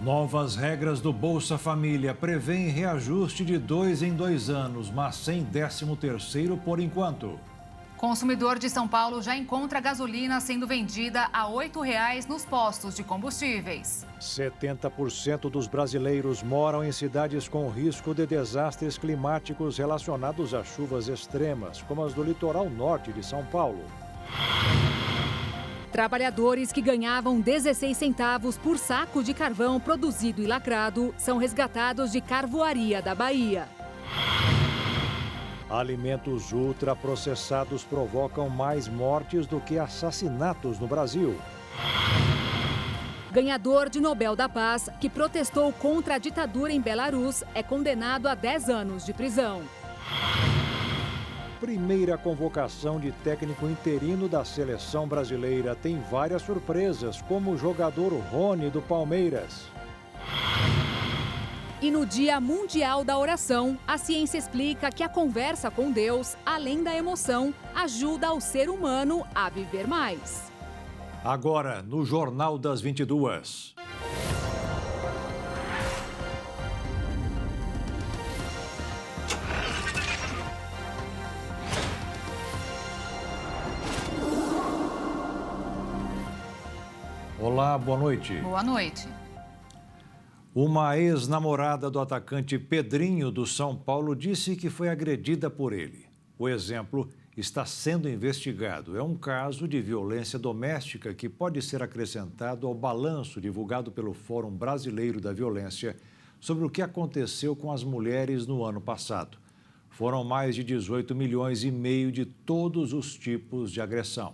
Novas regras do Bolsa Família prevêem reajuste de 2 em 2 anos, mas sem 13º por enquanto. Consumidor de São Paulo já encontra gasolina sendo vendida a R$ 8,00 nos postos de combustíveis. 70% dos brasileiros moram em cidades com risco de desastres climáticos relacionados a chuvas extremas, como as do litoral norte de São Paulo. Trabalhadores que ganhavam 16 centavos por saco de carvão produzido e lacrado são resgatados de carvoaria da Bahia. Alimentos ultraprocessados provocam mais mortes do que assassinatos no Brasil. Ganhador de Nobel da Paz, que protestou contra a ditadura em Belarus, é condenado a 10 anos de prisão. Primeira convocação de técnico interino da seleção brasileira tem várias surpresas, como o jogador Rony do Palmeiras. E no Dia Mundial da Oração, a ciência explica que a conversa com Deus, além da emoção, ajuda o ser humano a viver mais. Agora, no Jornal das 22. Olá, boa noite. Boa noite. Uma ex-namorada do atacante Pedrinho do São Paulo disse que foi agredida por ele. O exemplo está sendo investigado. É um caso de violência doméstica que pode ser acrescentado ao balanço divulgado pelo Fórum Brasileiro da Violência sobre o que aconteceu com as mulheres no ano passado. Foram mais de 18 milhões e meio de todos os tipos de agressão.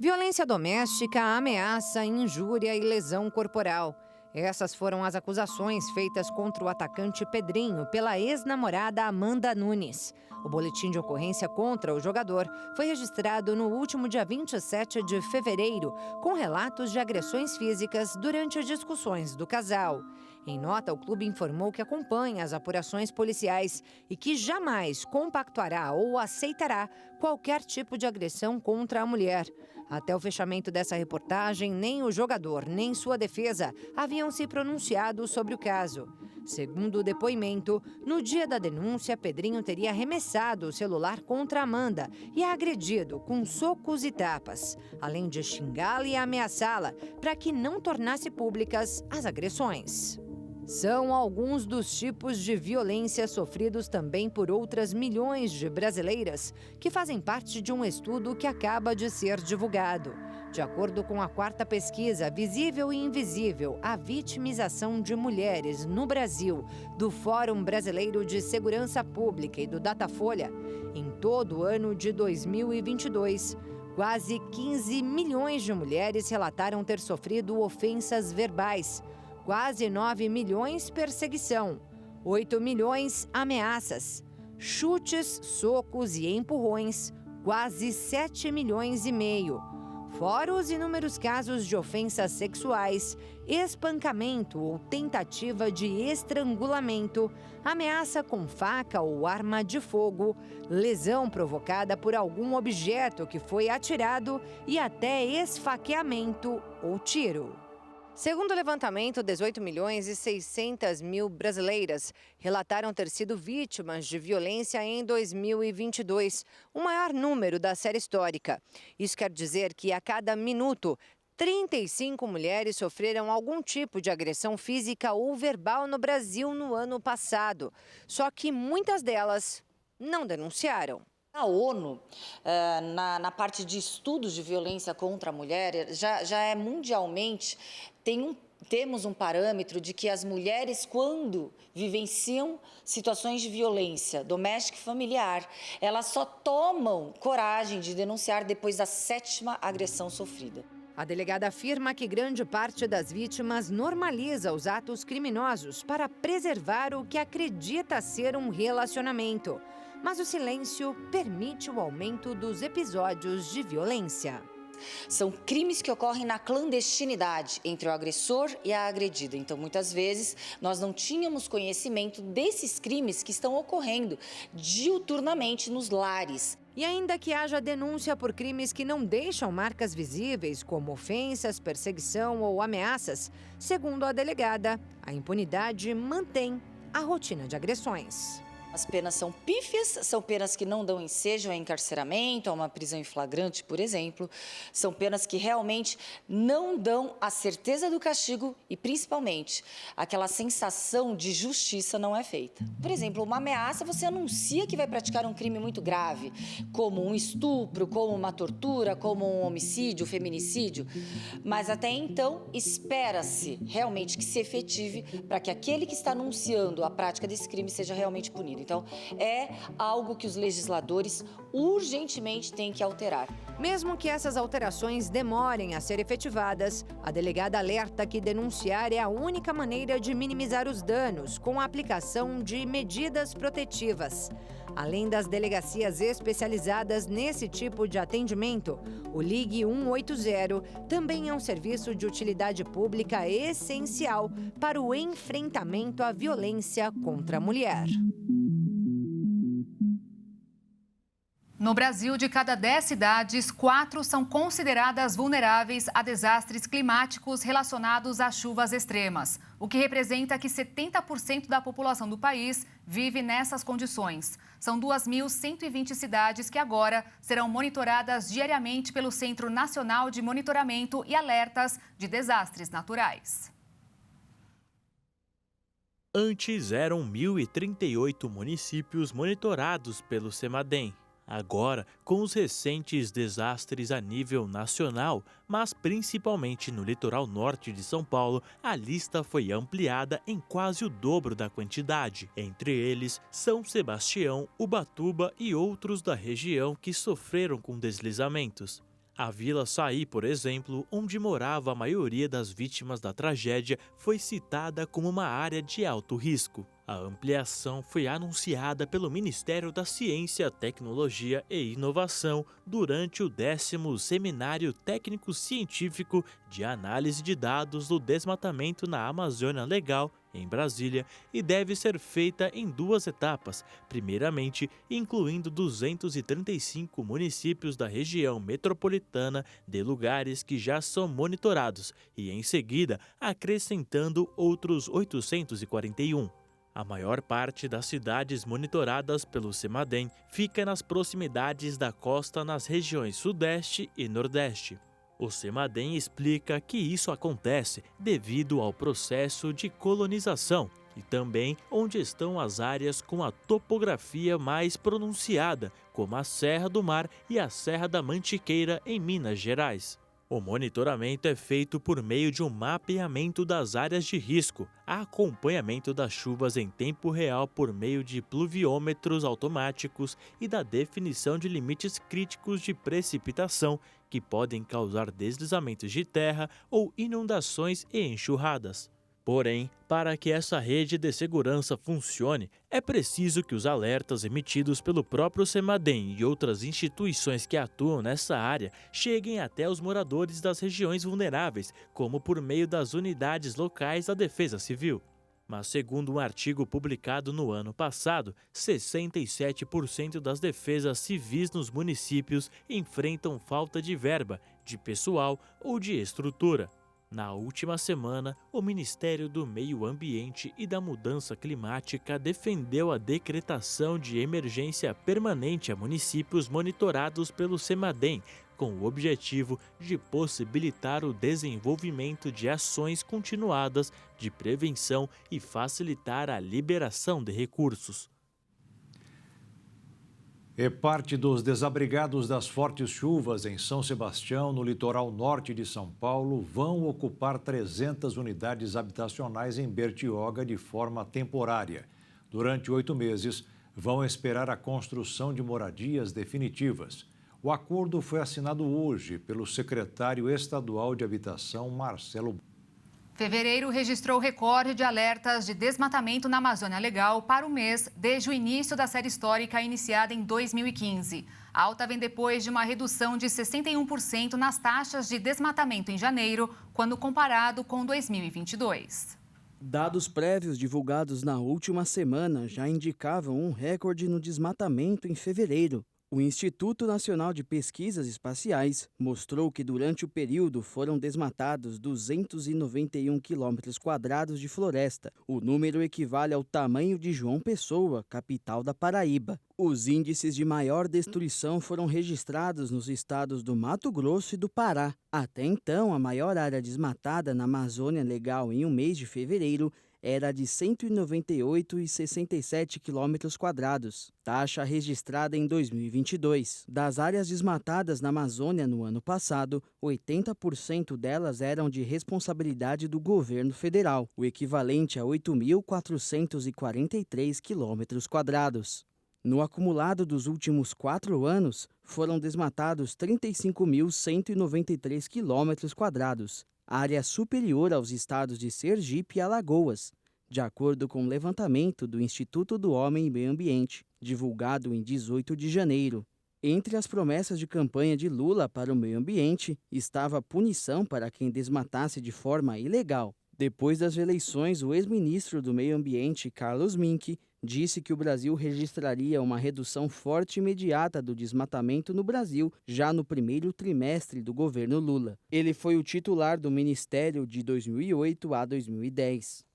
Violência doméstica, ameaça, injúria e lesão corporal. Essas foram as acusações feitas contra o atacante Pedrinho pela ex-namorada Amanda Nunes. O boletim de ocorrência contra o jogador foi registrado no último dia 27 de fevereiro, com relatos de agressões físicas durante as discussões do casal. Em nota, o clube informou que acompanha as apurações policiais e que jamais compactuará ou aceitará qualquer tipo de agressão contra a mulher. Até o fechamento dessa reportagem, nem o jogador nem sua defesa haviam se pronunciado sobre o caso. Segundo o depoimento, no dia da denúncia, Pedrinho teria arremessado o celular contra Amanda e a agredido com socos e tapas, além de xingá-la e ameaçá-la para que não tornasse públicas as agressões. São alguns dos tipos de violência sofridos também por outras milhões de brasileiras que fazem parte de um estudo que acaba de ser divulgado. De acordo com a 4ª pesquisa Visível e Invisível, a vitimização de mulheres no Brasil, do Fórum Brasileiro de Segurança Pública e do Datafolha, em todo o ano de 2022, quase 15 milhões de mulheres relataram ter sofrido ofensas verbais. Quase 9 milhões perseguição, 8 milhões ameaças, chutes, socos e empurrões, quase 7 milhões e meio. Fora os inúmeros casos de ofensas sexuais, espancamento ou tentativa de estrangulamento, ameaça com faca ou arma de fogo, lesão provocada por algum objeto que foi atirado e até esfaqueamento ou tiro. Segundo o levantamento, 18 milhões e 600 mil brasileiras relataram ter sido vítimas de violência em 2022, o maior número da série histórica. Isso quer dizer que a cada minuto, 35 mulheres sofreram algum tipo de agressão física ou verbal no Brasil no ano passado. Só que muitas delas não denunciaram. A ONU, na parte de estudos de violência contra a mulher, já é mundialmente, temos um parâmetro de que as mulheres, quando vivenciam situações de violência doméstica e familiar, elas só tomam coragem de denunciar depois da 7ª agressão sofrida. A delegada afirma que grande parte das vítimas normaliza os atos criminosos para preservar o que acredita ser um relacionamento. Mas o silêncio permite o aumento dos episódios de violência. São crimes que ocorrem na clandestinidade entre o agressor e a agredida. Então, muitas vezes, nós não tínhamos conhecimento desses crimes que estão ocorrendo diuturnamente nos lares. E ainda que haja denúncia por crimes que não deixam marcas visíveis, como ofensas, perseguição ou ameaças, segundo a delegada, a impunidade mantém a rotina de agressões. As penas são pífias, são penas que não dão ensejo a encarceramento, a uma prisão em flagrante, por exemplo. São penas que realmente não dão a certeza do castigo e, principalmente, aquela sensação de justiça não é feita. Por exemplo, uma ameaça, você anuncia que vai praticar um crime muito grave, como um estupro, como uma tortura, como um homicídio, feminicídio. Mas até então, espera-se realmente que se efetive para que aquele que está anunciando a prática desse crime seja realmente punido. Então, é algo que os legisladores urgentemente têm que alterar. Mesmo que essas alterações demorem a ser efetivadas, a delegada alerta que denunciar é a única maneira de minimizar os danos, com a aplicação de medidas protetivas. Além das delegacias especializadas nesse tipo de atendimento, o Ligue 180 também é um serviço de utilidade pública essencial para o enfrentamento à violência contra a mulher. No Brasil, de cada 10 cidades, 4 são consideradas vulneráveis a desastres climáticos relacionados a chuvas extremas, o que representa que 70% da população do país vive nessas condições. São 2.120 cidades que agora serão monitoradas diariamente pelo Centro Nacional de Monitoramento e Alertas de Desastres Naturais. Antes eram 1.038 municípios monitorados pelo CEMADEM. Agora, com os recentes desastres a nível nacional, mas principalmente no litoral norte de São Paulo, a lista foi ampliada em quase o dobro da quantidade. Entre eles, São Sebastião, Ubatuba e outros da região que sofreram com deslizamentos. A Vila Saí, por exemplo, onde morava a maioria das vítimas da tragédia, foi citada como uma área de alto risco. A ampliação foi anunciada pelo Ministério da Ciência, Tecnologia e Inovação durante o 10º Seminário Técnico-Científico de Análise de Dados do Desmatamento na Amazônia Legal, em Brasília, e deve ser feita em 2 etapas, primeiramente incluindo 235 municípios da região metropolitana de lugares que já são monitorados e, em seguida, acrescentando outros 841. A maior parte das cidades monitoradas pelo CEMADEM fica nas proximidades da costa nas regiões Sudeste e Nordeste. O CEMADEM explica que isso acontece devido ao processo de colonização e também onde estão as áreas com a topografia mais pronunciada, como a Serra do Mar e a Serra da Mantiqueira, em Minas Gerais. O monitoramento é feito por meio de um mapeamento das áreas de risco, acompanhamento das chuvas em tempo real por meio de pluviômetros automáticos e da definição de limites críticos de precipitação que podem causar deslizamentos de terra ou inundações e enxurradas. Porém, para que essa rede de segurança funcione, é preciso que os alertas emitidos pelo próprio CEMADEM e outras instituições que atuam nessa área cheguem até os moradores das regiões vulneráveis, como por meio das unidades locais da Defesa Civil. Mas, segundo um artigo publicado no ano passado, 67% das defesas civis nos municípios enfrentam falta de verba, de pessoal ou de estrutura. Na última semana, o Ministério do Meio Ambiente e da Mudança Climática defendeu a decretação de emergência permanente a municípios monitorados pelo CEMADEM, com o objetivo de possibilitar o desenvolvimento de ações continuadas de prevenção e facilitar a liberação de recursos. E parte dos desabrigados das fortes chuvas em São Sebastião, no litoral norte de São Paulo, vão ocupar 300 unidades habitacionais em Bertioga de forma temporária. Durante 8 meses, vão esperar a construção de moradias definitivas. O acordo foi assinado hoje pelo secretário estadual de Habitação, Marcelo. Fevereiro registrou recorde de alertas de desmatamento na Amazônia Legal para o mês desde o início da série histórica iniciada em 2015. A alta vem depois de uma redução de 61% nas taxas de desmatamento em janeiro, quando comparado com 2022. Dados prévios divulgados na última semana já indicavam um recorde no desmatamento em fevereiro. O Instituto Nacional de Pesquisas Espaciais mostrou que durante o período foram desmatados 291 km² de floresta. O número equivale ao tamanho de João Pessoa, capital da Paraíba. Os índices de maior destruição foram registrados nos estados do Mato Grosso e do Pará. Até então, a maior área desmatada na Amazônia Legal em um mês de fevereiro era de 198,67 km², taxa registrada em 2022. Das áreas desmatadas na Amazônia no ano passado, 80% delas eram de responsabilidade do governo federal, o equivalente a 8.443 km². No acumulado dos últimos 4 anos, foram desmatados 35.193 km², área superior aos estados de Sergipe e Alagoas, de acordo com o levantamento do Instituto do Homem e Meio Ambiente, divulgado em 18 de janeiro. Entre as promessas de campanha de Lula para o meio ambiente estava a punição para quem desmatasse de forma ilegal. Depois das eleições, o ex-ministro do Meio Ambiente, Carlos Mink, disse que o Brasil registraria uma redução forte e imediata do desmatamento no Brasil já no primeiro trimestre do governo Lula. Ele foi o titular do ministério de 2008 a 2010.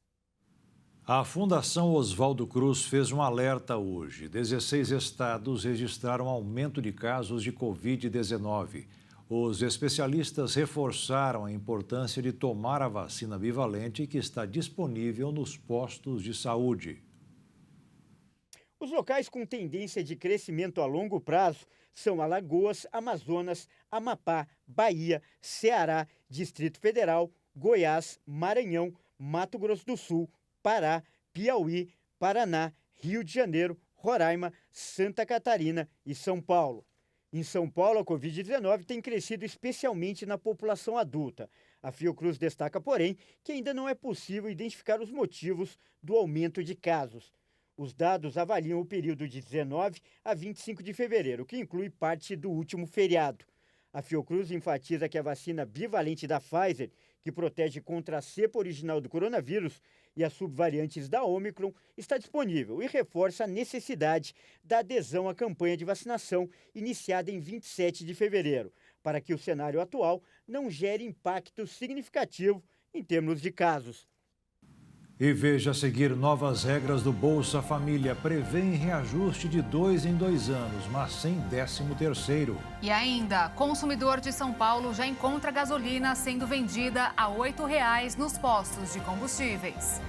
A Fundação Oswaldo Cruz fez um alerta hoje. 16 estados registraram aumento de casos de Covid-19. Os especialistas reforçaram a importância de tomar a vacina bivalente que está disponível nos postos de saúde. Os locais com tendência de crescimento a longo prazo são Alagoas, Amazonas, Amapá, Bahia, Ceará, Distrito Federal, Goiás, Maranhão, Mato Grosso do Sul, Pará, Piauí, Paraná, Rio de Janeiro, Roraima, Santa Catarina e São Paulo. Em São Paulo, a Covid-19 tem crescido especialmente na população adulta. A Fiocruz destaca, porém, que ainda não é possível identificar os motivos do aumento de casos. Os dados avaliam o período de 19 a 25 de fevereiro, que inclui parte do último feriado. A Fiocruz enfatiza que a vacina bivalente da Pfizer, que protege contra a cepa original do coronavírus e as subvariantes da Ômicron, está disponível e reforça a necessidade da adesão à campanha de vacinação iniciada em 27 de fevereiro, para que o cenário atual não gere impacto significativo em termos de casos. E veja a seguir, novas regras do Bolsa Família prevêem reajuste de 2 em 2 anos, mas sem 13º. E ainda, consumidor de São Paulo já encontra gasolina sendo vendida a R$ 8,00 nos postos de combustíveis.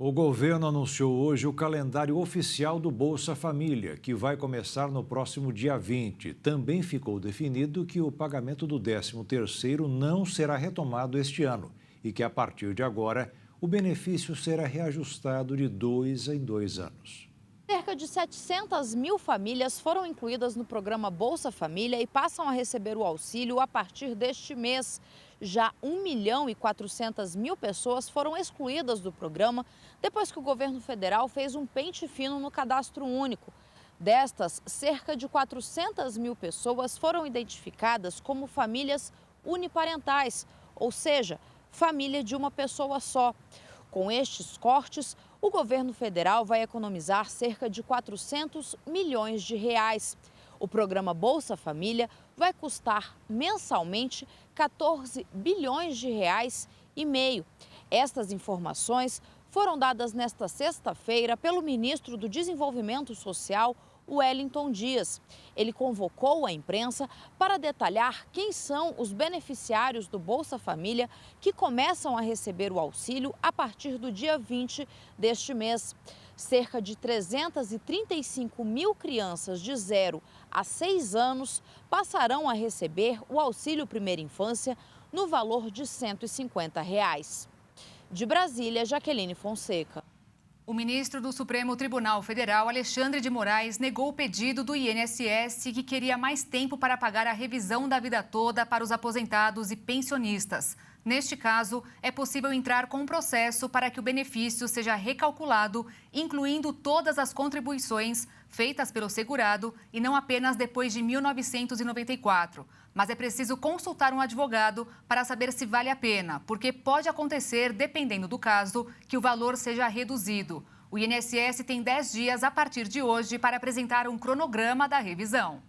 O governo anunciou hoje o calendário oficial do Bolsa Família, que vai começar no próximo dia 20. Também ficou definido que o pagamento do 13º não será retomado este ano e que, a partir de agora, o benefício será reajustado de 2 em 2 anos. Cerca de 700 mil famílias foram incluídas no programa Bolsa Família e passam a receber o auxílio a partir deste mês. Já 1.400.000 pessoas foram excluídas do programa depois que o governo federal fez um pente fino no cadastro único. Destas, cerca de 400 mil pessoas foram identificadas como famílias uniparentais, ou seja, família de uma pessoa só. Com estes cortes, o governo federal vai economizar cerca de 400 milhões de reais. O programa Bolsa Família vai custar mensalmente 14 bilhões de reais e meio. Estas informações foram dadas nesta sexta-feira pelo ministro do Desenvolvimento Social, Wellington Dias. Ele convocou a imprensa para detalhar quem são os beneficiários do Bolsa Família que começam a receber o auxílio a partir do dia 20 deste mês. Cerca de 335 mil crianças de 0 a 6 anos passarão a receber o auxílio primeira infância no valor de R$ 150. De Brasília, Jaqueline Fonseca. O ministro do Supremo Tribunal Federal, Alexandre de Moraes, negou o pedido do INSS que queria mais tempo para pagar a revisão da vida toda para os aposentados e pensionistas. Neste caso, é possível entrar com um processo para que o benefício seja recalculado, incluindo todas as contribuições feitas pelo segurado e não apenas depois de 1994. Mas é preciso consultar um advogado para saber se vale a pena, porque pode acontecer, dependendo do caso, que o valor seja reduzido. O INSS tem 10 dias a partir de hoje para apresentar um cronograma da revisão.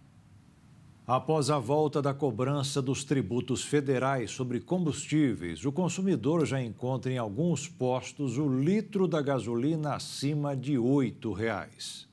Após a volta da cobrança dos tributos federais sobre combustíveis, o consumidor já encontra em alguns postos o litro da gasolina acima de R$ 8,00.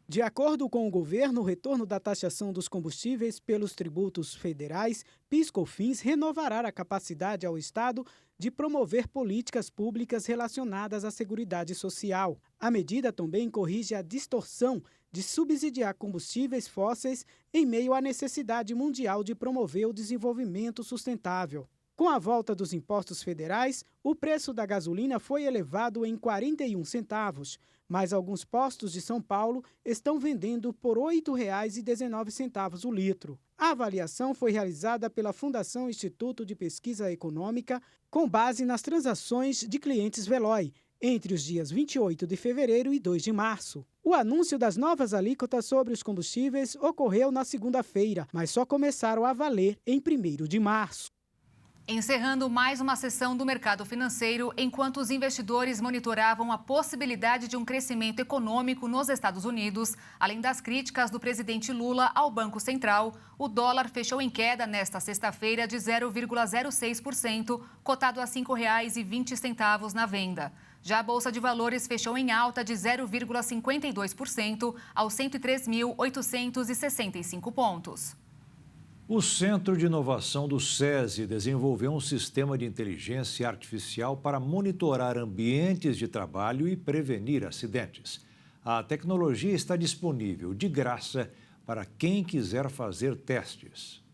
De acordo com o governo, o retorno da taxação dos combustíveis pelos tributos federais, PIS/COFINS, renovará a capacidade ao Estado de promover políticas públicas relacionadas à Seguridade Social. A medida também corrige a distorção de subsidiar combustíveis fósseis em meio à necessidade mundial de promover o desenvolvimento sustentável. Com a volta dos impostos federais, o preço da gasolina foi elevado em 41 centavos, mas alguns postos de São Paulo estão vendendo por R$ 8,19 o litro. A avaliação foi realizada pela Fundação Instituto de Pesquisa Econômica com base nas transações de clientes Veloy, entre os dias 28 de fevereiro e 2 de março. O anúncio das novas alíquotas sobre os combustíveis ocorreu na segunda-feira, mas só começaram a valer em 1º de março. Encerrando mais uma sessão do mercado financeiro, enquanto os investidores monitoravam a possibilidade de um crescimento econômico nos Estados Unidos, além das críticas do presidente Lula ao Banco Central, o dólar fechou em queda nesta sexta-feira de 0,06%, cotado a R$ 5,20 na venda. Já a Bolsa de Valores fechou em alta de 0,52% aos 103.865 pontos. O Centro de Inovação do SESI desenvolveu um sistema de inteligência artificial para monitorar ambientes de trabalho e prevenir acidentes. A tecnologia está disponível de graça para quem quiser fazer testes.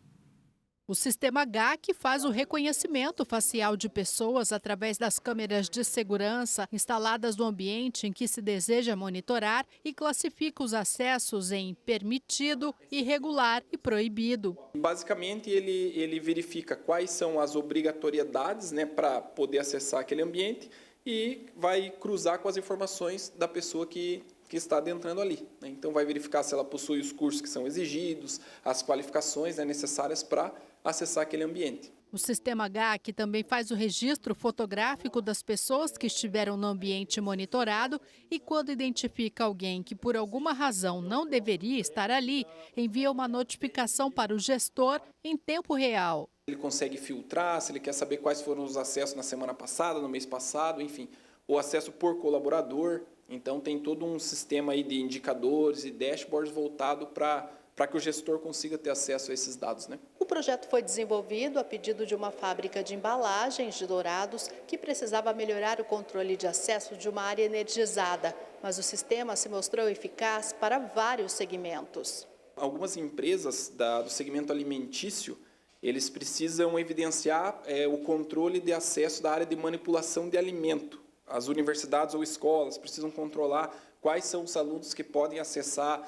O sistema GAC faz o reconhecimento facial de pessoas através das câmeras de segurança instaladas no ambiente em que se deseja monitorar e classifica os acessos em permitido, irregular e proibido. Basicamente, ele verifica quais são as obrigatoriedades, para poder acessar aquele ambiente e vai cruzar com as informações da pessoa que está adentrando ali. Então, vai verificar se ela possui os cursos que são exigidos, as qualificações necessárias para acessar aquele ambiente. O sistema GAC também faz o registro fotográfico das pessoas que estiveram no ambiente monitorado e, quando identifica alguém que por alguma razão não deveria estar ali, envia uma notificação para o gestor em tempo real. Ele consegue filtrar, se ele quer saber quais foram os acessos na semana passada, no mês passado, enfim, o acesso por colaborador. Então, tem todo um sistema aí de indicadores e dashboards voltado para que o gestor consiga ter acesso a esses dados, O projeto foi desenvolvido a pedido de uma fábrica de embalagens de Dourados que precisava melhorar o controle de acesso de uma área energizada, mas o sistema se mostrou eficaz para vários segmentos. Algumas empresas do segmento alimentício, eles precisam evidenciar o controle de acesso da área de manipulação de alimento. As universidades ou escolas precisam controlar quais são os alunos que podem acessar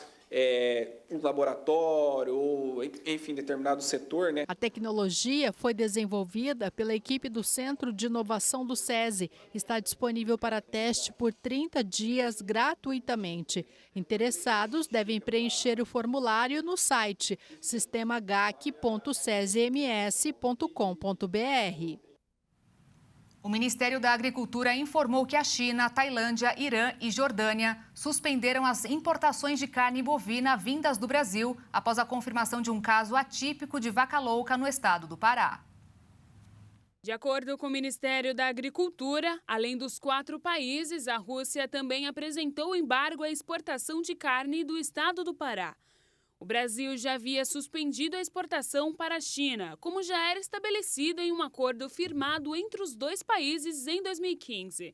um laboratório ou, enfim, determinado setor. A tecnologia foi desenvolvida pela equipe do Centro de Inovação do SESI. Está disponível para teste por 30 dias gratuitamente. Interessados devem preencher o formulário no site sistemagac.sesims.com.br. O Ministério da Agricultura informou que a China, Tailândia, Irã e Jordânia suspenderam as importações de carne bovina vindas do Brasil após a confirmação de um caso atípico de vaca louca no estado do Pará. De acordo com o Ministério da Agricultura, além dos 4 países, a Rússia também apresentou embargo à exportação de carne do estado do Pará. O Brasil já havia suspendido a exportação para a China, como já era estabelecido em um acordo firmado entre os 2 países em 2015.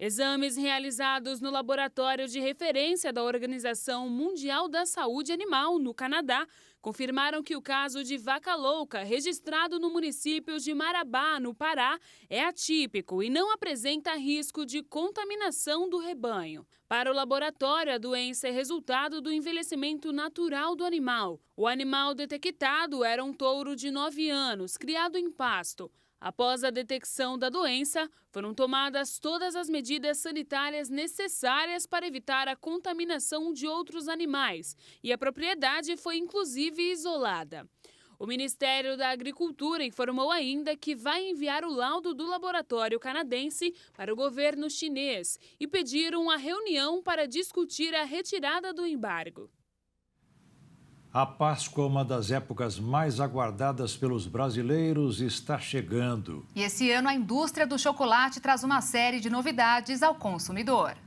Exames realizados no laboratório de referência da Organização Mundial da Saúde Animal, no Canadá, confirmaram que o caso de vaca louca registrado no município de Marabá, no Pará, é atípico e não apresenta risco de contaminação do rebanho. Para o laboratório, a doença é resultado do envelhecimento natural do animal. O animal detectado era um touro de 9 anos, criado em pasto. Após a detecção da doença, foram tomadas todas as medidas sanitárias necessárias para evitar a contaminação de outros animais e a propriedade foi inclusive isolada. O Ministério da Agricultura informou ainda que vai enviar o laudo do laboratório canadense para o governo chinês e pediram uma reunião para discutir a retirada do embargo. A Páscoa, uma das épocas mais aguardadas pelos brasileiros, está chegando. E esse ano a indústria do chocolate traz uma série de novidades ao consumidor.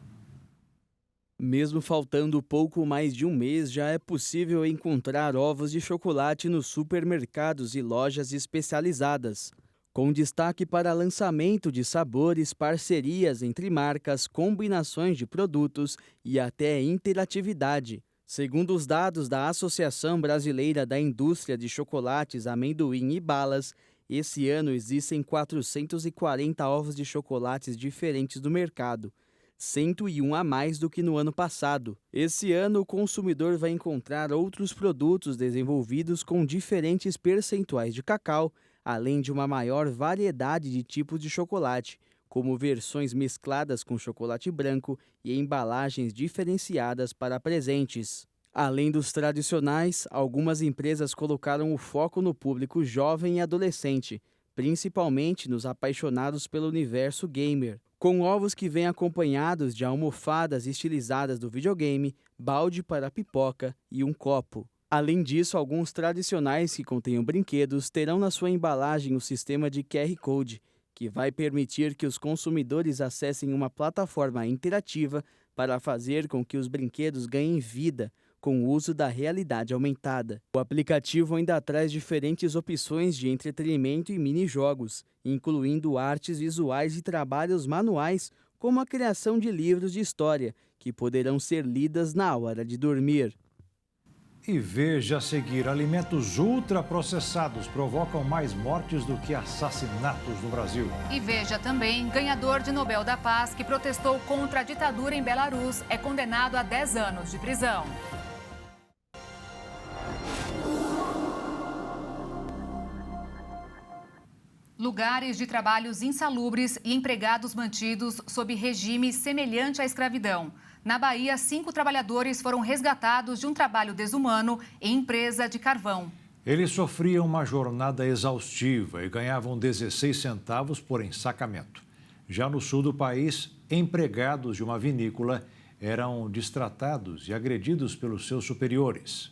Mesmo faltando pouco mais de um mês, já é possível encontrar ovos de chocolate nos supermercados e lojas especializadas. Com destaque para lançamento de sabores, parcerias entre marcas, combinações de produtos e até interatividade. Segundo os dados da Associação Brasileira da Indústria de Chocolates, Amendoim e Balas, esse ano existem 440 ovos de chocolates diferentes no mercado, 101 a mais do que no ano passado. Esse ano, o consumidor vai encontrar outros produtos desenvolvidos com diferentes percentuais de cacau, além de uma maior variedade de tipos de chocolate, como versões mescladas com chocolate branco e embalagens diferenciadas para presentes. Além dos tradicionais, algumas empresas colocaram o foco no público jovem e adolescente, principalmente nos apaixonados pelo universo gamer, com ovos que vêm acompanhados de almofadas estilizadas do videogame, balde para pipoca e um copo. Além disso, alguns tradicionais que contenham brinquedos terão na sua embalagem o sistema de QR Code, que vai permitir que os consumidores acessem uma plataforma interativa para fazer com que os brinquedos ganhem vida com o uso da realidade aumentada. O aplicativo ainda traz diferentes opções de entretenimento e mini-jogos, incluindo artes visuais e trabalhos manuais, como a criação de livros de história, que poderão ser lidas na hora de dormir. E veja a seguir, alimentos ultraprocessados provocam mais mortes do que assassinatos no Brasil. E veja também, ganhador de Nobel da Paz que protestou contra a ditadura em Belarus é condenado a 10 anos de prisão. Lugares de trabalhos insalubres e empregados mantidos sob regime semelhante à escravidão. Na Bahia, 5 trabalhadores foram resgatados de um trabalho desumano em empresa de carvão. Eles sofriam uma jornada exaustiva e ganhavam 16 centavos por ensacamento. Já no sul do país, empregados de uma vinícola eram destratados e agredidos pelos seus superiores.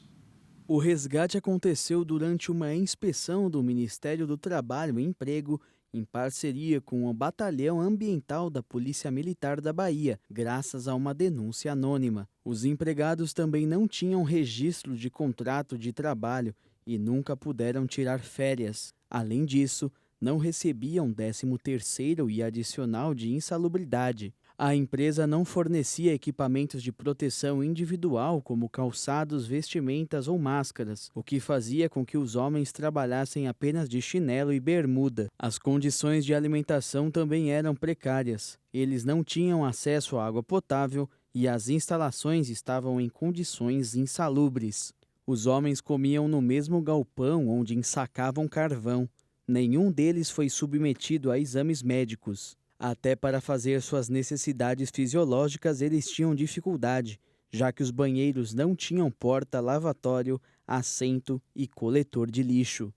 O resgate aconteceu durante uma inspeção do Ministério do Trabalho e Emprego, em parceria com o Batalhão Ambiental da Polícia Militar da Bahia, graças a uma denúncia anônima. Os empregados também não tinham registro de contrato de trabalho e nunca puderam tirar férias. Além disso, não recebiam 13º e adicional de insalubridade. A empresa não fornecia equipamentos de proteção individual como calçados, vestimentas ou máscaras, o que fazia com que os homens trabalhassem apenas de chinelo e bermuda. As condições de alimentação também eram precárias. Eles não tinham acesso à água potável e as instalações estavam em condições insalubres. Os homens comiam no mesmo galpão onde ensacavam carvão. Nenhum deles foi submetido a exames médicos. Até para fazer suas necessidades fisiológicas eles tinham dificuldade, já que os banheiros não tinham porta, lavatório, assento e coletor de lixo.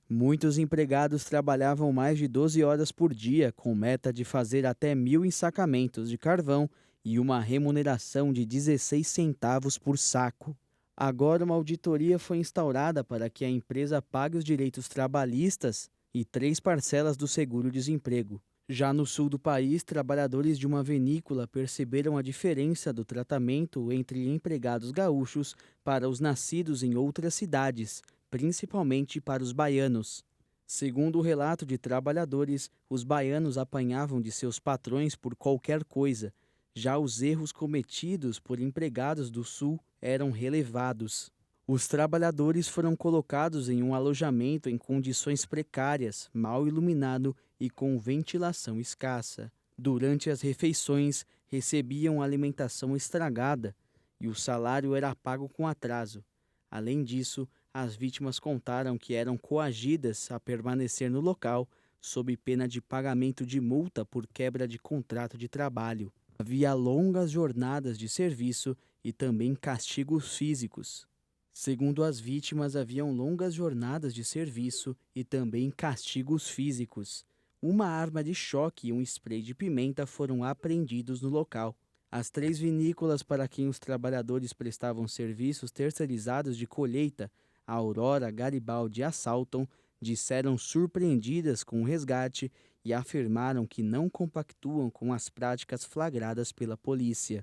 Muitos empregados trabalhavam mais de 12 horas por dia, com meta de fazer até 1.000 ensacamentos de carvão e uma remuneração de 16 centavos por saco. Agora uma auditoria foi instaurada para que a empresa pague os direitos trabalhistas e 3 parcelas do seguro-desemprego. Já no sul do país, trabalhadores de uma vinícola perceberam a diferença do tratamento entre empregados gaúchos para os nascidos em outras cidades, principalmente para os baianos. Segundo o relato de trabalhadores, os baianos apanhavam de seus patrões por qualquer coisa. Já os erros cometidos por empregados do sul eram relevados. Os trabalhadores foram colocados em um alojamento em condições precárias, mal iluminado e com ventilação escassa. Durante as refeições, recebiam alimentação estragada e o salário era pago com atraso. Além disso, as vítimas contaram que eram coagidas a permanecer no local sob pena de pagamento de multa por quebra de contrato de trabalho. Havia longas jornadas de serviço e também castigos físicos. Segundo as vítimas, haviam longas jornadas de serviço e também castigos físicos. Uma arma de choque e um spray de pimenta foram apreendidos no local. As 3 vinícolas para quem os trabalhadores prestavam serviços terceirizados de colheita, a Aurora, Garibaldi e a Salton, disseram surpreendidas com o resgate e afirmaram que não compactuam com as práticas flagradas pela polícia.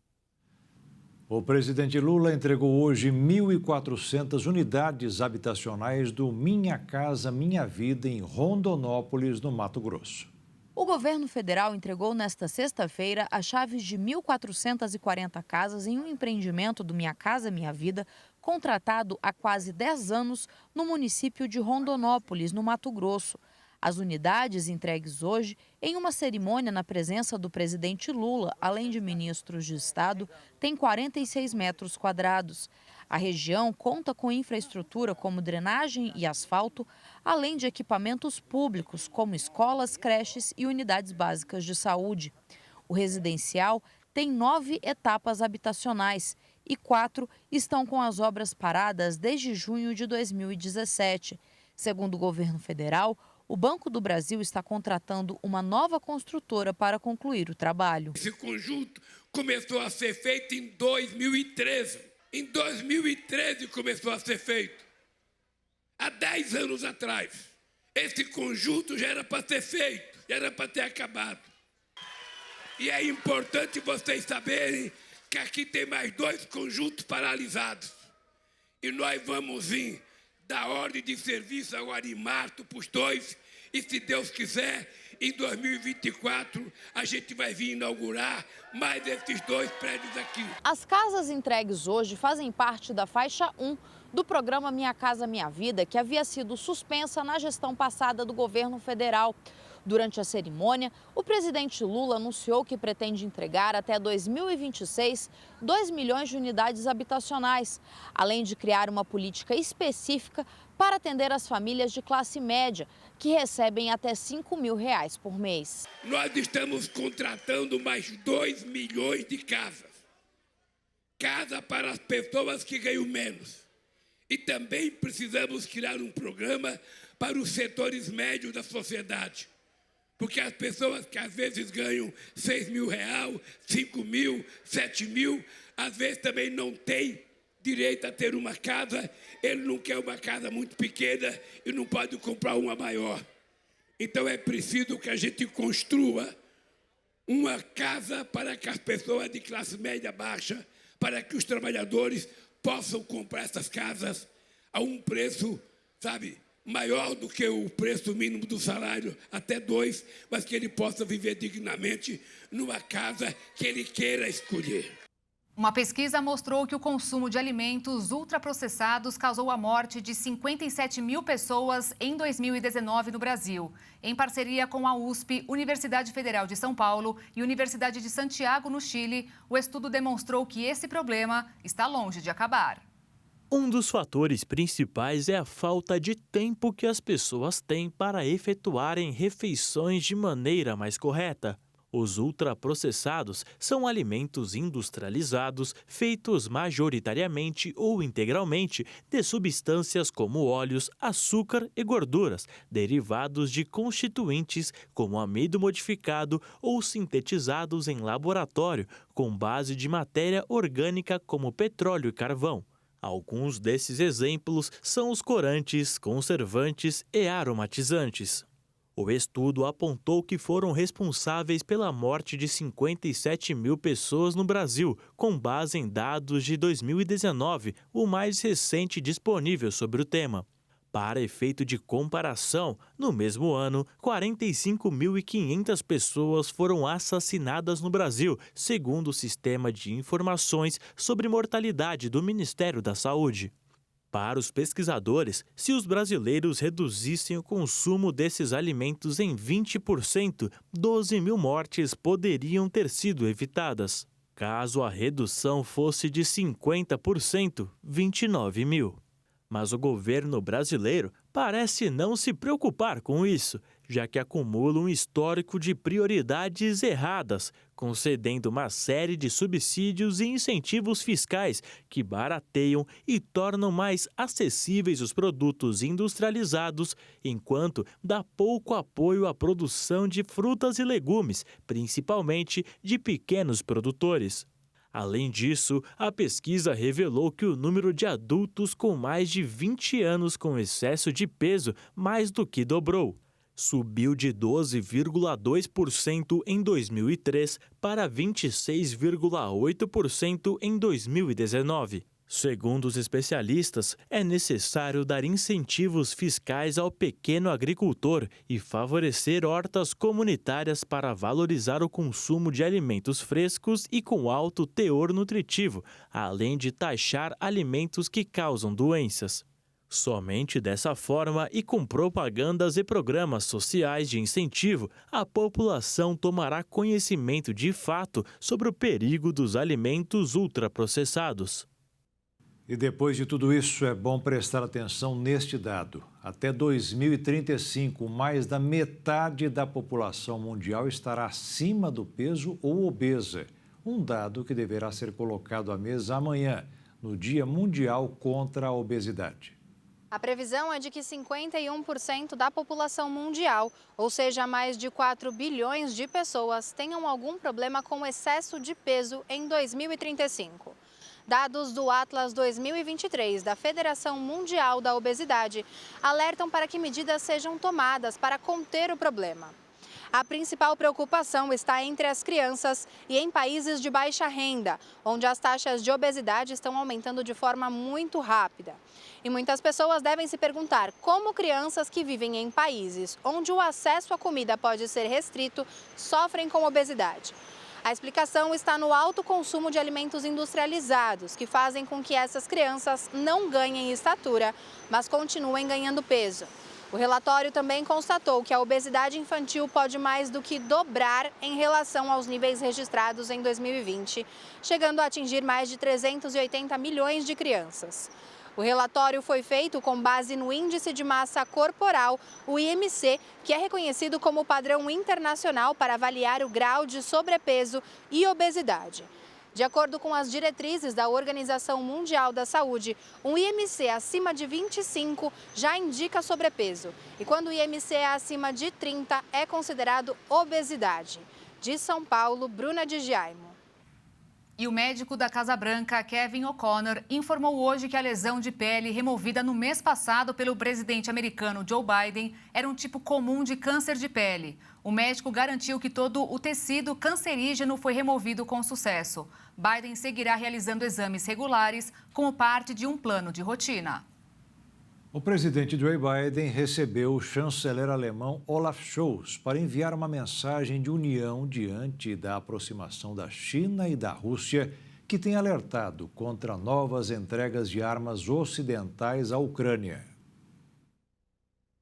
O presidente Lula entregou hoje 1.400 unidades habitacionais do Minha Casa Minha Vida em Rondonópolis, no Mato Grosso. O governo federal entregou nesta sexta-feira as chaves de 1.440 casas em um empreendimento do Minha Casa Minha Vida, contratado há quase 10 anos no município de Rondonópolis, no Mato Grosso. As unidades entregues hoje, em uma cerimônia na presença do presidente Lula, além de ministros de Estado, têm 46 metros quadrados. A região conta com infraestrutura como drenagem e asfalto, além de equipamentos públicos como escolas, creches e unidades básicas de saúde. O residencial tem 9 etapas habitacionais e 4 estão com as obras paradas desde junho de 2017. Segundo o governo federal, o Banco do Brasil está contratando uma nova construtora para concluir o trabalho. Esse conjunto começou a ser feito em 2013. Em 2013 começou a ser feito. Há 10 anos atrás. Esse conjunto já era para ser feito, já era para ter acabado. E é importante vocês saberem que aqui tem mais 2 conjuntos paralisados. E nós vamos vir dar ordem de serviço agora em março para os 2. E se Deus quiser, em 2024, a gente vai vir inaugurar mais esses 2 prédios aqui. As casas entregues hoje fazem parte da faixa 1 do programa Minha Casa Minha Vida, que havia sido suspensa na gestão passada do governo federal. Durante a cerimônia, o presidente Lula anunciou que pretende entregar até 2026 2 milhões de unidades habitacionais, além de criar uma política específica para atender as famílias de classe média, que recebem até R$5 mil por mês. Nós estamos contratando mais 2 milhões de casas. Casa para as pessoas que ganham menos. E também precisamos criar um programa para os setores médios da sociedade. Porque as pessoas que às vezes ganham R$6 mil, 5 mil, 7 mil, às vezes também não têm direito a ter uma casa, ele não quer uma casa muito pequena e não pode comprar uma maior. Então é preciso que a gente construa uma casa para que as pessoas de classe média baixa, para que os trabalhadores possam comprar essas casas a um preço, maior do que o preço mínimo do salário, até 2, mas que ele possa viver dignamente numa casa que ele queira escolher. Uma pesquisa mostrou que o consumo de alimentos ultraprocessados causou a morte de 57 mil pessoas em 2019 no Brasil. Em parceria com a USP, Universidade Federal de São Paulo e Universidade de Santiago, no Chile, o estudo demonstrou que esse problema está longe de acabar. Um dos fatores principais é a falta de tempo que as pessoas têm para efetuarem refeições de maneira mais correta. Os ultraprocessados são alimentos industrializados feitos majoritariamente ou integralmente de substâncias como óleos, açúcar e gorduras, derivados de constituintes como amido modificado ou sintetizados em laboratório com base de matéria orgânica como petróleo e carvão. Alguns desses exemplos são os corantes, conservantes e aromatizantes. O estudo apontou que foram responsáveis pela morte de 57 mil pessoas no Brasil, com base em dados de 2019, o mais recente disponível sobre o tema. Para efeito de comparação, no mesmo ano, 45.500 pessoas foram assassinadas no Brasil, segundo o Sistema de Informações sobre Mortalidade do Ministério da Saúde. Para os pesquisadores, se os brasileiros reduzissem o consumo desses alimentos em 20%, 12 mil mortes poderiam ter sido evitadas. Caso a redução fosse de 50%, 29 mil. Mas o governo brasileiro parece não se preocupar com isso, já que acumula um histórico de prioridades erradas, concedendo uma série de subsídios e incentivos fiscais que barateiam e tornam mais acessíveis os produtos industrializados, enquanto dá pouco apoio à produção de frutas e legumes, principalmente de pequenos produtores. Além disso, a pesquisa revelou que o número de adultos com mais de 20 anos com excesso de peso mais do que dobrou. Subiu de 12,2% em 2003 para 26,8% em 2019. Segundo os especialistas, é necessário dar incentivos fiscais ao pequeno agricultor e favorecer hortas comunitárias para valorizar o consumo de alimentos frescos e com alto teor nutritivo, além de taxar alimentos que causam doenças. Somente dessa forma e com propagandas e programas sociais de incentivo, a população tomará conhecimento de fato sobre o perigo dos alimentos ultraprocessados. E depois de tudo isso, é bom prestar atenção neste dado. Até 2035, mais da metade da população mundial estará acima do peso ou obesa. Um dado que deverá ser colocado à mesa amanhã, no Dia Mundial contra a Obesidade. A previsão é de que 51% da população mundial, ou seja, mais de 4 bilhões de pessoas, tenham algum problema com excesso de peso em 2035. Dados do Atlas 2023 da Federação Mundial da Obesidade alertam para que medidas sejam tomadas para conter o problema. A principal preocupação está entre as crianças e em países de baixa renda, onde as taxas de obesidade estão aumentando de forma muito rápida. E muitas pessoas devem se perguntar como crianças que vivem em países onde o acesso à comida pode ser restrito sofrem com obesidade. A explicação está no alto consumo de alimentos industrializados, que fazem com que essas crianças não ganhem estatura, mas continuem ganhando peso. O relatório também constatou que a obesidade infantil pode mais do que dobrar em relação aos níveis registrados em 2020, chegando a atingir mais de 380 milhões de crianças. O relatório foi feito com base no Índice de Massa Corporal, o IMC, que é reconhecido como padrão internacional para avaliar o grau de sobrepeso e obesidade. De acordo com as diretrizes da Organização Mundial da Saúde, um IMC acima de 25 já indica sobrepeso. E quando o IMC é acima de 30, é considerado obesidade. De São Paulo, Bruna de Giaimo. E o médico da Casa Branca, Kevin O'Connor, informou hoje que a lesão de pele removida no mês passado pelo presidente americano Joe Biden era um tipo comum de câncer de pele. O médico garantiu que todo o tecido cancerígeno foi removido com sucesso. Biden seguirá realizando exames regulares como parte de um plano de rotina. O presidente Joe Biden recebeu o chanceler alemão Olaf Scholz para enviar uma mensagem de união diante da aproximação da China e da Rússia, que tem alertado contra novas entregas de armas ocidentais à Ucrânia.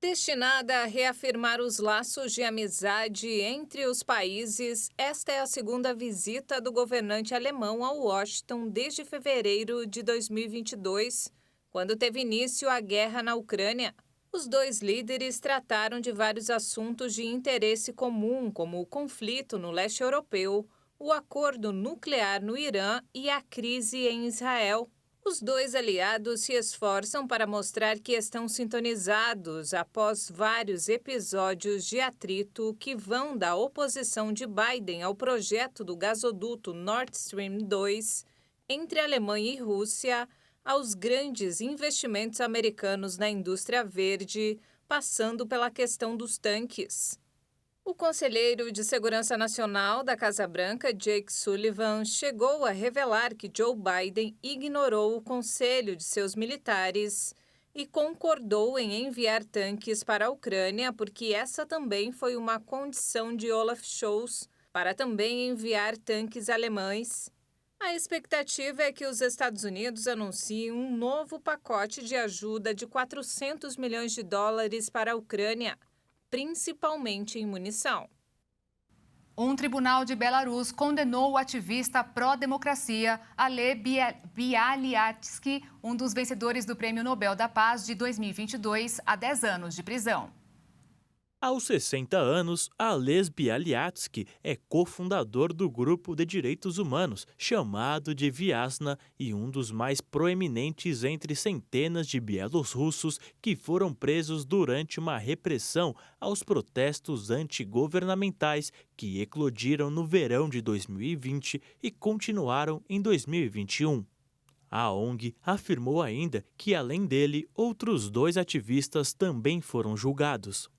Destinada a reafirmar os laços de amizade entre os países, esta é a segunda visita do governante alemão a Washington desde fevereiro de 2022, quando teve início a guerra na Ucrânia. Os dois líderes trataram de vários assuntos de interesse comum, como o conflito no leste europeu, o acordo nuclear no Irã e a crise em Israel. Os dois aliados se esforçam para mostrar que estão sintonizados após vários episódios de atrito que vão da oposição de Biden ao projeto do gasoduto Nord Stream 2 entre Alemanha e Rússia, aos grandes investimentos americanos na indústria verde, passando pela questão dos tanques. O conselheiro de Segurança Nacional da Casa Branca, Jake Sullivan, chegou a revelar que Joe Biden ignorou o conselho de seus militares e concordou em enviar tanques para a Ucrânia, porque essa também foi uma condição de Olaf Scholz, para também enviar tanques alemães. A expectativa é que os Estados Unidos anunciem um novo pacote de ajuda de 400 milhões de dólares para a Ucrânia, principalmente em munição. Um tribunal de Belarus condenou o ativista pró-democracia Ale Bialiatski, um dos vencedores do Prêmio Nobel da Paz de 2022, a 10 anos de prisão. Aos 60 anos, Ales Bialiatski é cofundador do grupo de direitos humanos chamado de Viasna e um dos mais proeminentes entre centenas de bielorrussos que foram presos durante uma repressão aos protestos antigovernamentais que eclodiram no verão de 2020 e continuaram em 2021. A ONG afirmou ainda que, além dele, outros 2 ativistas também foram julgados.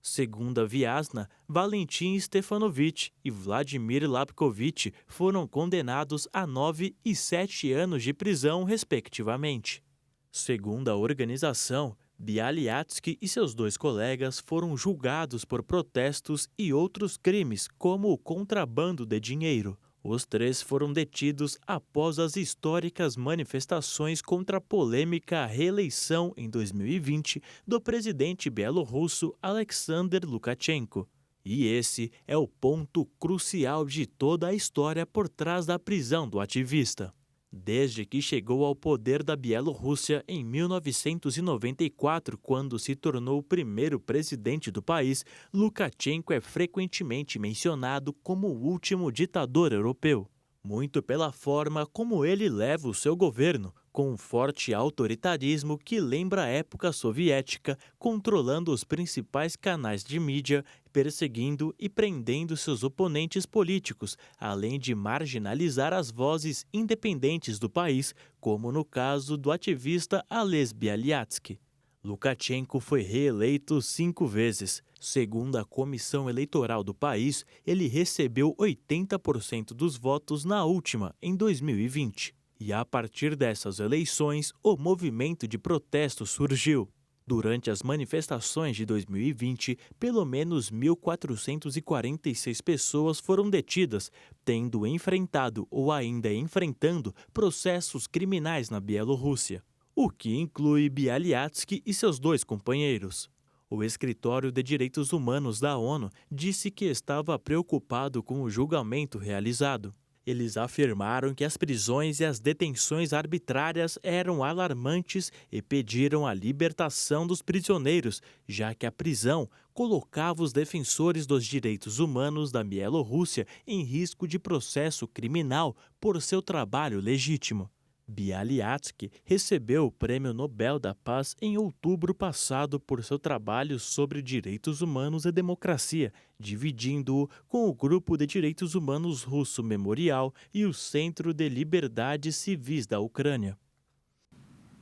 Segundo a Viasna, Valentin Stefanovich e Vladimir Lapkovich foram condenados a 9 e 7 anos de prisão, respectivamente. Segundo a organização, Bialiatski e seus 2 colegas foram julgados por protestos e outros crimes, como o contrabando de dinheiro. Os 3 foram detidos após as históricas manifestações contra a polêmica reeleição em 2020 do presidente bielorrusso Alexander Lukashenko. E esse é o ponto crucial de toda a história por trás da prisão do ativista. Desde que chegou ao poder da Bielorrússia em 1994, quando se tornou o primeiro presidente do país, Lukashenko é frequentemente mencionado como o último ditador europeu. Muito pela forma como ele leva o seu governo, com um forte autoritarismo que lembra a época soviética, controlando os principais canais de mídia, perseguindo e prendendo seus oponentes políticos, além de marginalizar as vozes independentes do país, como no caso do ativista Ales Bialiatski. Lukashenko foi reeleito 5 vezes. Segundo a Comissão Eleitoral do país, ele recebeu 80% dos votos na última, em 2020. E a partir dessas eleições, o movimento de protesto surgiu. Durante as manifestações de 2020, pelo menos 1.446 pessoas foram detidas, tendo enfrentado ou ainda enfrentando processos criminais na Bielorrússia, o que inclui Bialiatski e seus 2 companheiros. O Escritório de Direitos Humanos da ONU disse que estava preocupado com o julgamento realizado. Eles afirmaram que as prisões e as detenções arbitrárias eram alarmantes e pediram a libertação dos prisioneiros, já que a prisão colocava os defensores dos direitos humanos da Bielorrússia em risco de processo criminal por seu trabalho legítimo. Bialiatski recebeu o Prêmio Nobel da Paz em outubro passado por seu trabalho sobre direitos humanos e democracia, dividindo-o com o Grupo de Direitos Humanos Russo Memorial e o Centro de Liberdades Civis da Ucrânia.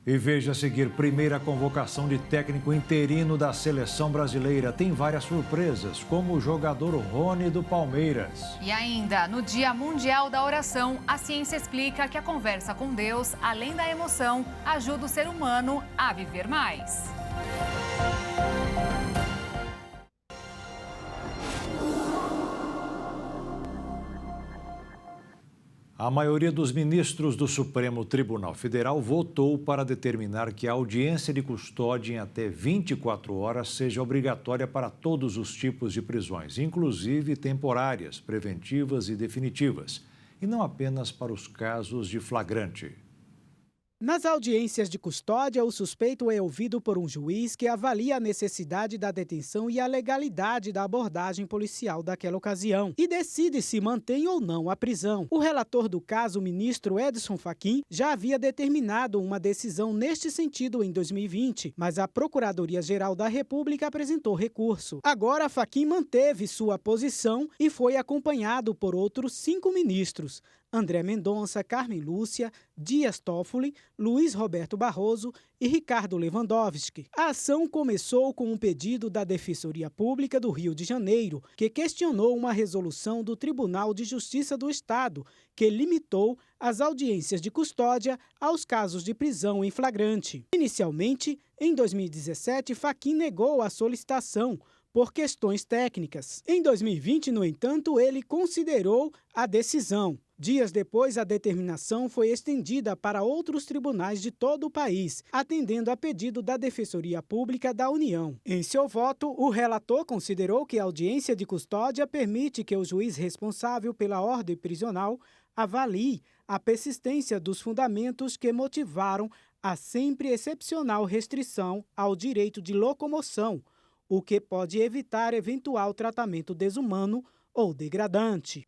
E veja a seguir, primeira convocação de técnico interino da seleção brasileira. Tem várias surpresas, como o jogador Rony do Palmeiras. E ainda, no Dia Mundial da Oração, a ciência explica que a conversa com Deus, além da emoção, ajuda o ser humano a viver mais. A maioria dos ministros do Supremo Tribunal Federal votou para determinar que a audiência de custódia em até 24 horas seja obrigatória para todos os tipos de prisões, inclusive temporárias, preventivas e definitivas, e não apenas para os casos de flagrante. Nas audiências de custódia, o suspeito é ouvido por um juiz que avalia a necessidade da detenção e a legalidade da abordagem policial daquela ocasião e decide se mantém ou não a prisão. O relator do caso, o ministro Edson Fachin, já havia determinado uma decisão neste sentido em 2020, mas a Procuradoria-Geral da República apresentou recurso. Agora, Fachin manteve sua posição e foi acompanhado por outros 5 ministros: André Mendonça, Carmen Lúcia, Dias Toffoli, Luiz Roberto Barroso e Ricardo Lewandowski. A ação começou com um pedido da Defensoria Pública do Rio de Janeiro, que questionou uma resolução do Tribunal de Justiça do Estado, que limitou as audiências de custódia aos casos de prisão em flagrante. Inicialmente, em 2017, Fachin negou a solicitação por questões técnicas. Em 2020, no entanto, ele considerou a decisão. Dias depois, a determinação foi estendida para outros tribunais de todo o país, atendendo a pedido da Defensoria Pública da União. Em seu voto, o relator considerou que a audiência de custódia permite que o juiz responsável pela ordem prisional avalie a persistência dos fundamentos que motivaram a sempre excepcional restrição ao direito de locomoção, o que pode evitar eventual tratamento desumano ou degradante.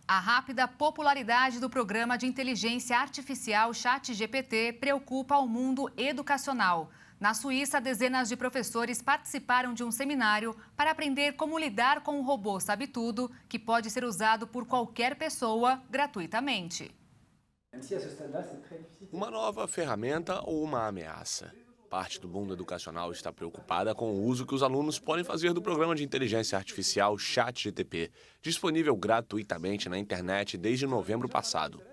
A rápida popularidade do programa de inteligência artificial ChatGPT preocupa o mundo educacional. Na Suíça, dezenas de professores participaram de um seminário para aprender como lidar com o robô sabe-tudo, que pode ser usado por qualquer pessoa gratuitamente. Uma nova ferramenta ou uma ameaça? Parte do mundo educacional está preocupada com o uso que os alunos podem fazer do programa de inteligência artificial ChatGPT, disponível gratuitamente na internet desde novembro passado.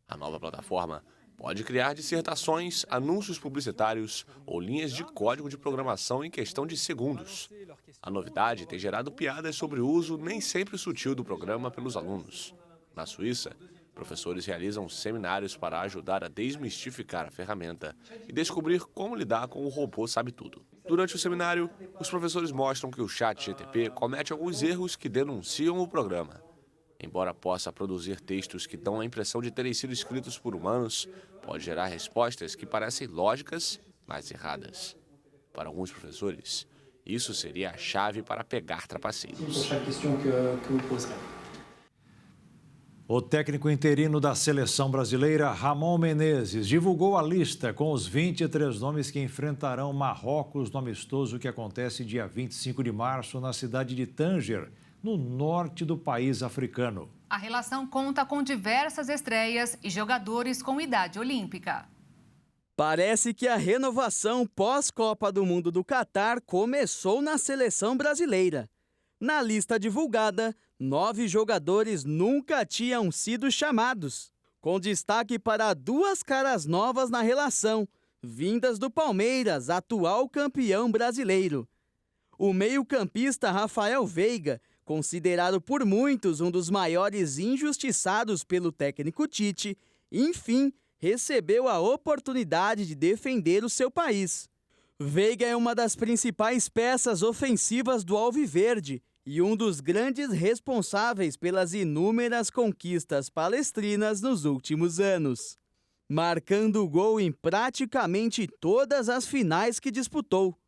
A nova plataforma pode criar dissertações, anúncios publicitários ou linhas de código de programação em questão de segundos. A novidade tem gerado piadas sobre o uso nem sempre sutil do programa pelos alunos. Na Suíça, professores realizam seminários para ajudar a desmistificar a ferramenta e descobrir como lidar com o robô sabe-tudo. Durante o seminário, os professores mostram que o ChatGPT comete alguns erros que denunciam o programa. Embora possa produzir textos que dão a impressão de terem sido escritos por humanos, pode gerar respostas que parecem lógicas, mas erradas. Para alguns professores, isso seria a chave para pegar trapaceiros. O técnico interino da seleção brasileira, Ramon Menezes, divulgou a lista com os 23 nomes que enfrentarão Marrocos no amistoso que acontece dia 25 de março na cidade de Tanger, no norte do país africano. A relação conta com diversas estreias e jogadores com idade olímpica. Parece que a renovação pós-Copa do Mundo do Catar começou na seleção brasileira. Na lista divulgada, 9 jogadores nunca tinham sido chamados, com destaque para 2 caras novas na relação, vindas do Palmeiras, atual campeão brasileiro. O meio-campista Rafael Veiga, considerado por muitos um dos maiores injustiçados pelo técnico Tite, enfim, recebeu a oportunidade de defender o seu país. Veiga é uma das principais peças ofensivas do Alviverde e um dos grandes responsáveis pelas inúmeras conquistas palestrinas nos últimos anos, marcando gol em praticamente todas as finais que disputou.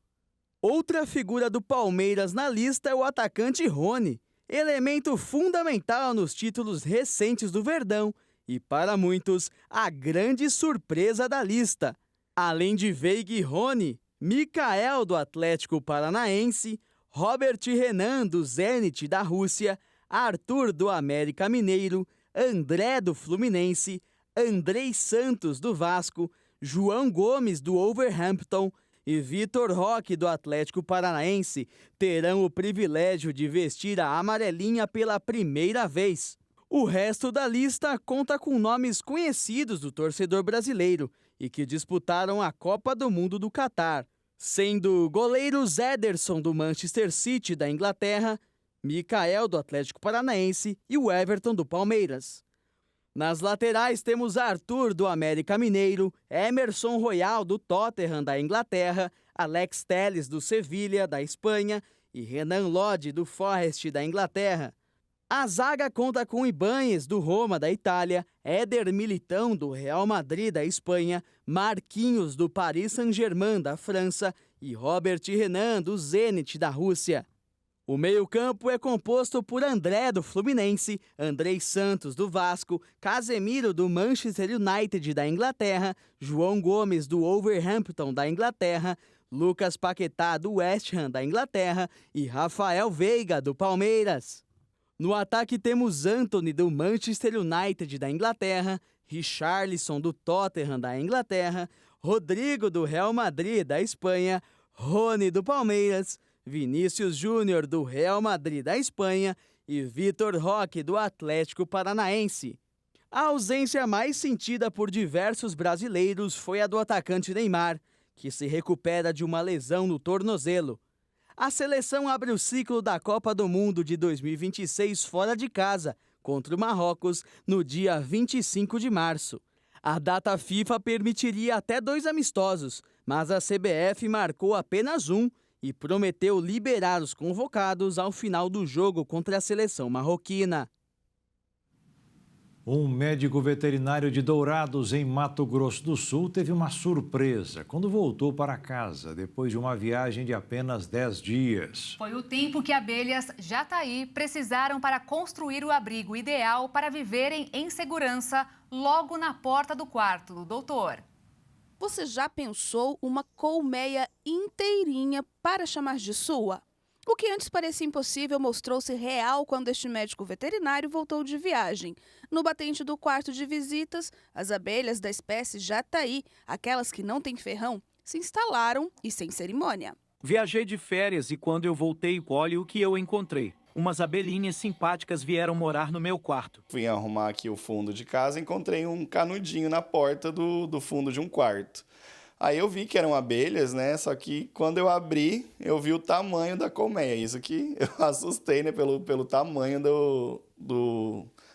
Outra figura do Palmeiras na lista é o atacante Rony, elemento fundamental nos títulos recentes do Verdão e, para muitos, a grande surpresa da lista. Além de Veiga e Rony, Mikael do Atlético Paranaense, Robert Renan do Zenit da Rússia, Arthur do América Mineiro, André do Fluminense, Andrei Santos do Vasco, João Gomes do Wolverhampton e Vitor Roque do Atlético Paranaense terão o privilégio de vestir a amarelinha pela primeira vez. O resto da lista conta com nomes conhecidos do torcedor brasileiro e que disputaram a Copa do Mundo do Catar, sendo o goleiro Ederson do Manchester City da Inglaterra, Mikael do Atlético Paranaense e o Everton do Palmeiras. Nas laterais temos Arthur do América Mineiro, Emerson Royal do Tottenham da Inglaterra, Alex Telles do Sevilha da Espanha e Renan Lodge do Forest da Inglaterra. A zaga conta com Ibáñez do Roma da Itália, Éder Militão do Real Madrid da Espanha, Marquinhos do Paris Saint-Germain da França e Robert Renan do Zenit da Rússia. O meio-campo é composto por André do Fluminense, Andrei Santos do Vasco, Casemiro do Manchester United da Inglaterra, João Gomes do Wolverhampton da Inglaterra, Lucas Paquetá do West Ham da Inglaterra e Rafael Veiga do Palmeiras. No ataque temos Antony do Manchester United da Inglaterra, Richarlison do Tottenham da Inglaterra, Rodrigo do Real Madrid da Espanha, Rony do Palmeiras, Vinícius Júnior do Real Madrid da Espanha e Vitor Roque do Atlético Paranaense. A ausência mais sentida por diversos brasileiros foi a do atacante Neymar, que se recupera de uma lesão no tornozelo. A seleção abre o ciclo da Copa do Mundo de 2026 fora de casa, contra o Marrocos, no dia 25 de março. A data FIFA permitiria até 2 amistosos, mas a CBF marcou apenas um e prometeu liberar os convocados ao final do jogo contra a seleção marroquina. Um médico veterinário de Dourados, em Mato Grosso do Sul, teve uma surpresa quando voltou para casa depois de uma viagem de apenas 10 dias. Foi o tempo que abelhas Jataí precisaram para construir o abrigo ideal para viverem em segurança logo na porta do quarto do doutor. Você já pensou uma colmeia inteirinha para chamar de sua? O que antes parecia impossível mostrou-se real quando este médico veterinário voltou de viagem. No batente do quarto de visitas, as abelhas da espécie Jataí, aquelas que não têm ferrão, se instalaram e sem cerimônia. Viajei de férias e quando eu voltei, olha o que eu encontrei. Umas abelhinhas simpáticas vieram morar no meu quarto. Fui arrumar aqui o fundo de casa e encontrei um canudinho na porta do fundo de um quarto. Aí eu vi que eram abelhas, né? Só que quando eu abri, eu vi o tamanho da colmeia. Isso que eu assustei, né? Pelo tamanho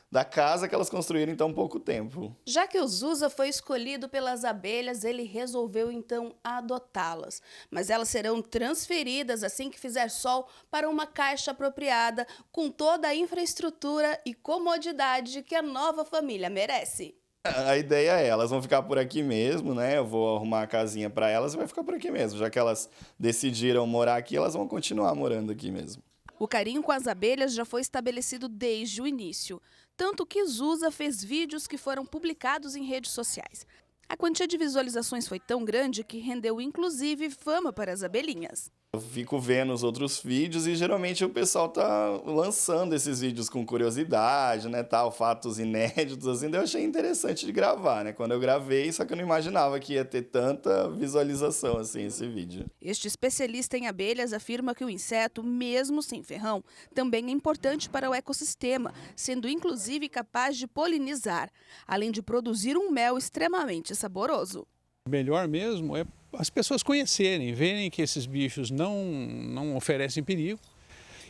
da casa que elas construíram em tão pouco tempo. Já que o Zusa foi escolhido pelas abelhas, ele resolveu então adotá-las. Mas elas serão transferidas assim que fizer sol para uma caixa apropriada, com toda a infraestrutura e comodidade que a nova família merece. A ideia é, elas vão ficar por aqui mesmo, né? Eu vou arrumar a casinha para elas e vai ficar por aqui mesmo. Já que elas decidiram morar aqui, elas vão continuar morando aqui mesmo. O carinho com as abelhas já foi estabelecido desde o início. Tanto que Zusa fez vídeos que foram publicados em redes sociais. A quantia de visualizações foi tão grande que rendeu inclusive fama para as abelhinhas. Eu fico vendo os outros vídeos e geralmente o pessoal tá lançando esses vídeos com curiosidade, né, tal, fatos inéditos, assim, daí eu achei interessante de gravar, né, quando eu gravei, só que eu não imaginava que ia ter tanta visualização, assim, esse vídeo. Este especialista em abelhas afirma que o inseto, mesmo sem ferrão, também é importante para o ecossistema, sendo inclusive capaz de polinizar, além de produzir um mel extremamente saboroso. O melhor mesmo é as pessoas conhecerem, verem que esses bichos não oferecem perigo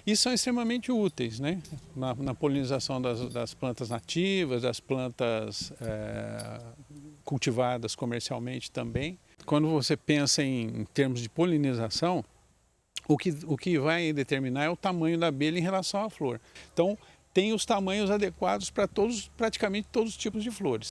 e são extremamente úteis, né? Na polinização das plantas nativas, das plantas cultivadas comercialmente também. Quando você pensa em termos de polinização, o que vai determinar é o tamanho da abelha em relação à flor. Então, tem os tamanhos adequados para praticamente todos os tipos de flores.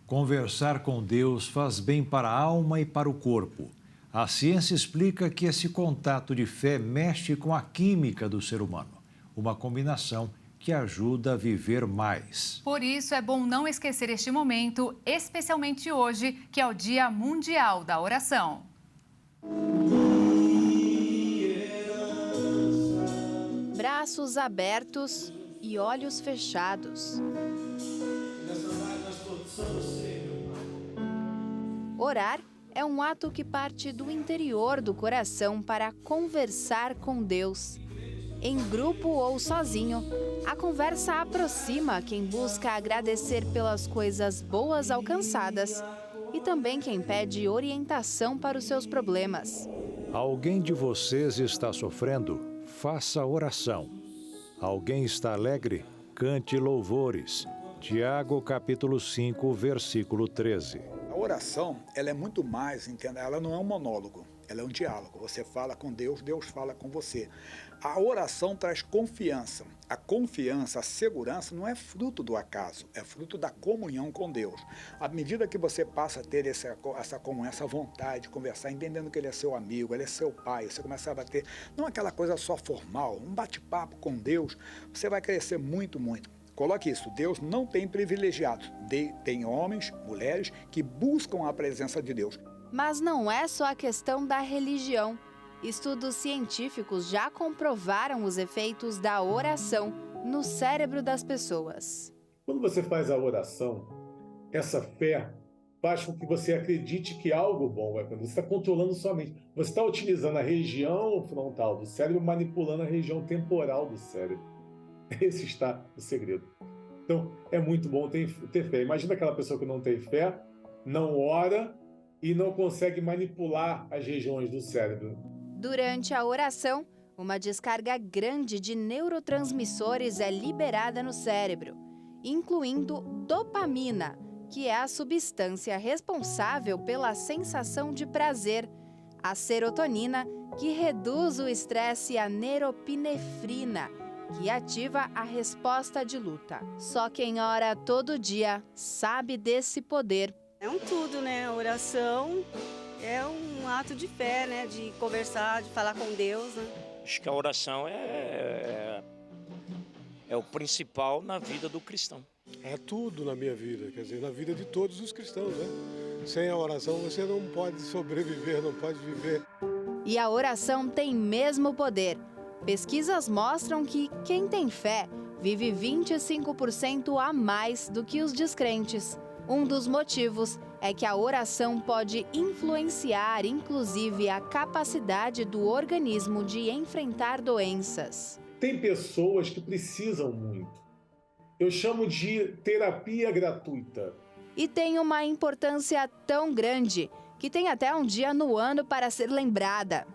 Conversar com Deus faz bem para a alma e para o corpo. A ciência explica que esse contato de fé mexe com a química do ser humano, uma combinação que ajuda a viver mais. Por isso é bom não esquecer este momento, especialmente hoje, que é o Dia Mundial da Oração. Braços abertos e olhos fechados. Orar é um ato que parte do interior do coração para conversar com Deus. Em grupo ou sozinho, a conversa aproxima quem busca agradecer pelas coisas boas alcançadas e também quem pede orientação para os seus problemas. Alguém de vocês está sofrendo? Faça oração. Alguém está alegre? Cante louvores. Tiago, capítulo 5, versículo 13. A oração, ela é muito mais, entenda? Ela não é um monólogo, ela é um diálogo. Você fala com Deus, Deus fala com você. A oração traz confiança. A confiança, a segurança não é fruto do acaso, é fruto da comunhão com Deus. À medida que você passa a ter essa comunhão, essa vontade de conversar, entendendo que Ele é seu amigo, Ele é seu pai, você começa a bater, não aquela coisa só formal, um bate-papo com Deus, você vai crescer muito, muito. Coloque isso, Deus não tem privilegiados, tem homens, mulheres que buscam a presença de Deus. Mas não é só a questão da religião. Estudos científicos já comprovaram os efeitos da oração no cérebro das pessoas. Quando você faz a oração, essa fé faz com que você acredite que algo bom vai acontecer. Você está controlando sua mente. Você está utilizando a região frontal do cérebro, manipulando a região temporal do cérebro. Esse está o segredo. Então, é muito bom ter fé. Imagina aquela pessoa que não tem fé, não ora e não consegue manipular as regiões do cérebro. Durante a oração, uma descarga grande de neurotransmissores é liberada no cérebro, incluindo dopamina, que é a substância responsável pela sensação de prazer, a serotonina, que reduz o estresse, e a neropinefrina, que ativa a resposta de luta. Só quem ora todo dia sabe desse poder. É um tudo, né? A oração é um ato de fé, né? De conversar, de falar com Deus, né? Acho que a oração é o principal na vida do cristão. É tudo na minha vida, quer dizer, na vida de todos os cristãos, né? Sem a oração você não pode sobreviver, não pode viver. E a oração tem mesmo poder. Pesquisas mostram que quem tem fé vive 25% a mais do que os descrentes. Um dos motivos é que a oração pode influenciar, inclusive, a capacidade do organismo de enfrentar doenças. Tem pessoas que precisam muito. Eu chamo de terapia gratuita. E tem uma importância tão grande que tem até um dia no ano para ser lembrada.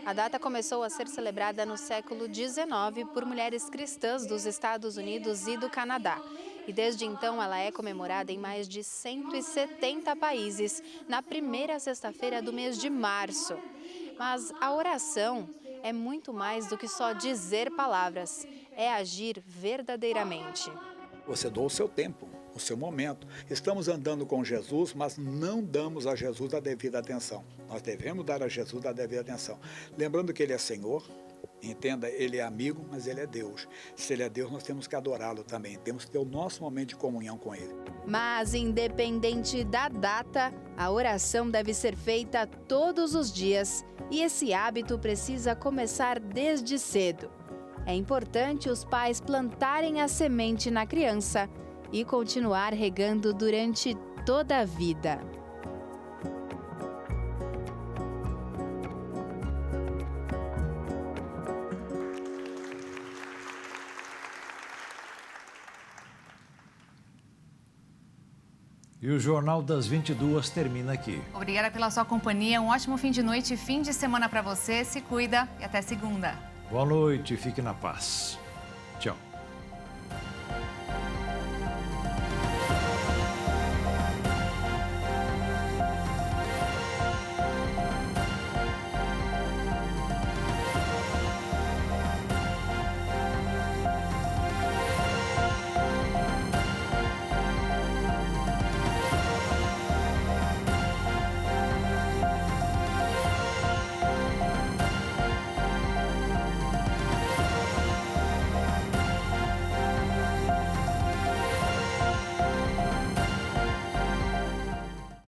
A data começou a ser celebrada no século XIX por mulheres cristãs dos Estados Unidos e do Canadá. E desde então ela é comemorada em mais de 170 países, na primeira sexta-feira do mês de março. Mas a oração é muito mais do que só dizer palavras, é agir verdadeiramente. Você doa o seu tempo, o seu momento. Estamos andando com Jesus, mas não damos a Jesus a devida atenção. Nós devemos dar a Jesus a devida atenção. Lembrando que Ele é Senhor, entenda, Ele é amigo, mas Ele é Deus. Se Ele é Deus, nós temos que adorá-lo também. Temos que ter o nosso momento de comunhão com Ele. Mas, independente da data, a oração deve ser feita todos os dias. E esse hábito precisa começar desde cedo. É importante os pais plantarem a semente na criança e continuar regando durante toda a vida. E o Jornal das 22 termina aqui. Obrigada pela sua companhia, um ótimo fim de noite e fim de semana para você. Se cuida e até segunda. Boa noite, fique na paz.